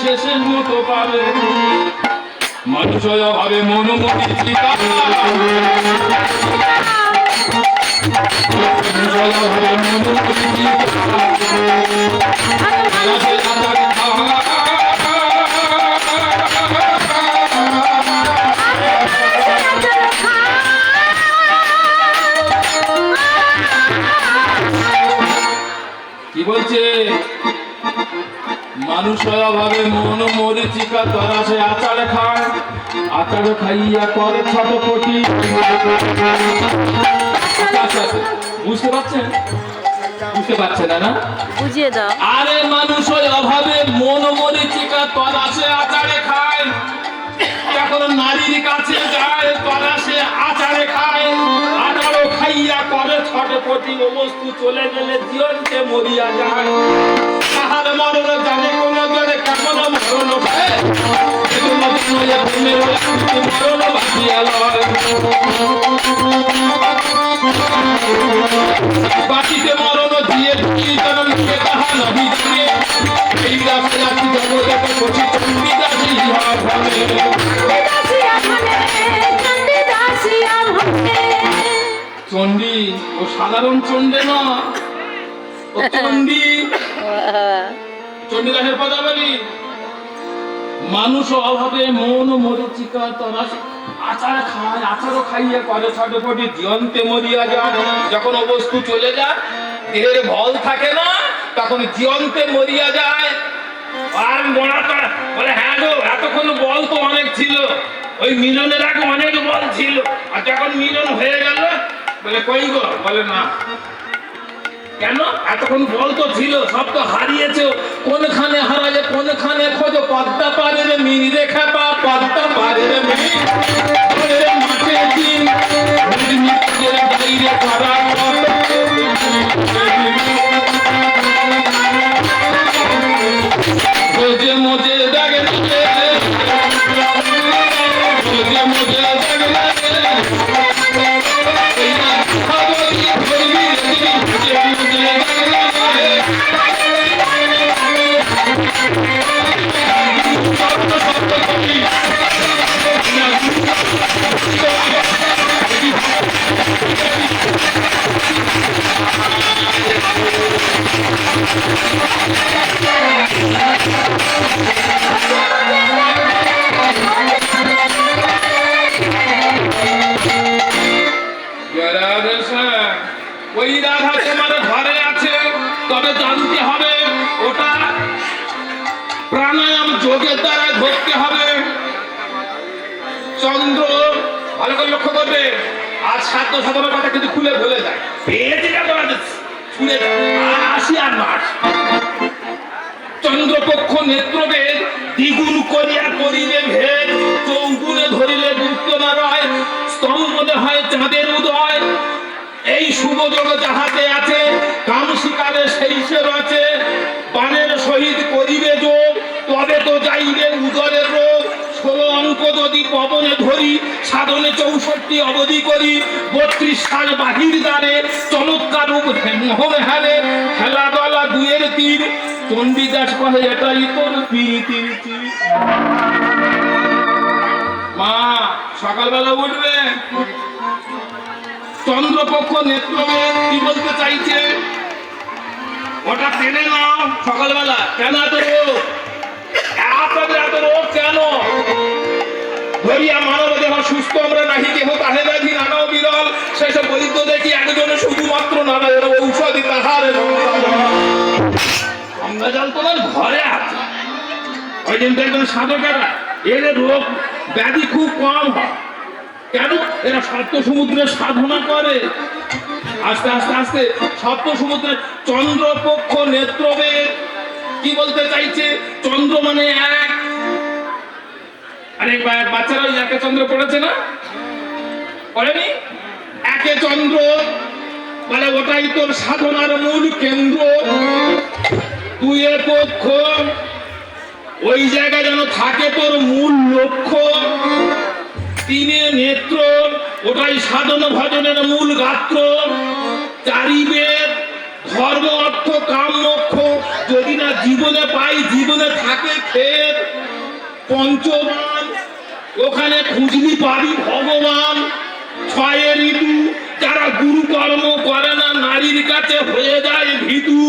শেষের মতো পাবে মানুষ ভাবে মনোমরিচিকা কি বলছে মানুষ ভাবে মনোমরিচিকা তারা সে আচার খায় আচার খাইয়া করে ছটপটি বুঝতে পারছেন বুঝতে পারছে না বুঝিয়ে দাও আরে মানুষ অভাবে মনোমরিচিকা তারা সে আচারে খায় এখন নারীর কাছে যায় তারা সে আচারে খায় আচারও খাইয়া করে ছটপটি বস্তু চলে গেলে জীবনকে মরিয়া যায় তাহার মরণ জানে কোন জনে কেমন মরণ মরণ বাঁচিয়া লয় বাকিতে মরণ দিয়ে জনমকে তাহা নহি জানে এই রাতে রাতি জগতে বসি চন্ডিদাসী ভাবে চন্ডী ও সাধারণ চন্ডে না ও চন্ডী চন্ডীদাসের পদাবলী মানুষ অভাবে মন মরিচিকা তারা আচার খায় আচারও খাইয়া করে ছটপটি জীবন্তে মরিয়া যায় যখন বস্তু চলে যায় দেহের বল থাকে না তখন জীবন্তে মরিয়া যায় আর মরাটা বলে হ্যাঁ গো এতক্ষণ বল তো অনেক ছিল ওই মিলনের আগে অনেক বল ছিল আর যখন মিলন হয়ে গেল বলে কই গো বলে না কেন এতক্ষণ বল তো ছিল সব তো হারিয়েছে কোনখানে হারালে কোনখানে খোঁজো পদ্মা পারে রে মিনি রেখা পা পদ্মা পারে রে মিনি মাঠে দিন নিজের বাইরে করা খোঁজে মোজে দাগে খোঁজে মোজে দাগে ওই রাধা তোমার ঘরে আছে তবে জানতে হবে ওটা প্রাণায়াম যোগের দ্বারা ধরতে হবে চন্দ্র ভালো করে লক্ষ্য করবে আর সাধ্য সাধনের কথা কিন্তু খুলে ভুলে যায় আসি আর মাস চন্দ্রপক্ষ নেত্রবেদ দ্বিগুণ করিয়া করিলে ভেদ চৌগুণে ধরিলে গুপ্ত না রয় স্তম্ভনে হয় চাঁদের উদয় এই শুভযোগ যাহাতে আছে কাম শিকারে সেই সে রচে বানের সহিত করিবে যোগ তবে তো যাইবে উদরের রোগ 16 অঙ্ক যদি পবনে ধরি সাধনে 64 অবধি করি 32 সাল বাহির দ্বারে চমৎকার রূপ মোহন হেলে খেলা দলা দুয়ের তীর চণ্ডীদাস কহে এটাই তোর প্রীতির তীর মা সকালবেলা উঠবে চন্দ্রপক্ষ নেত্রবেদ কি বলতে চাইছে ওটা টেনে নাও সকালবেলা কেন এত রোগ আপনাদের এত রোগ কেন ধরিয়া মানব দেহ সুস্থ আমরা নাহি দেহ তাহে ব্যাধি নানাও বিরল সেসব বৈদ্য দেখি একজনে শুধুমাত্র নানা ঔষধি তাহার অম্লজাল তোমার ঘরে আছে ওই দিন দেখবেন সাধকেরা এদের রোগ ব্যাধি খুব কম হয় কেন এরা সপ্ত সমুদ্রের সাধনা করে আস্তে আস্তে আস্তে সপ্ত সমুদ্রের চন্দ্রপক্ষ নেত্রবেদ কি বলতে চাইছে চন্দ্র মানে এক আরে বাচ্চারা ওই একে চন্দ্র পড়েছে না পড়েনি একে চন্দ্র মানে ওটাই তোর সাধনার মূল কেন্দ্র দুয়ে পক্ষ ওই জায়গায় যেন থাকে তোর মূল লক্ষ্য তিনে নেত্র ওটাই সাধন ভজনের মূল গাত্র চারি বেদ ধর্ম অর্থ কাম মোক্ষ যদি না জীবনে পাই জীবনে থাকে ক্ষেত পঞ্চবান, ওখানে খুঁজলি পাবি ভগবান। ছয়ে ঋতু, যারা গুরু কর্ম করে না নারীর কাছে হয়ে যায় ভীতু।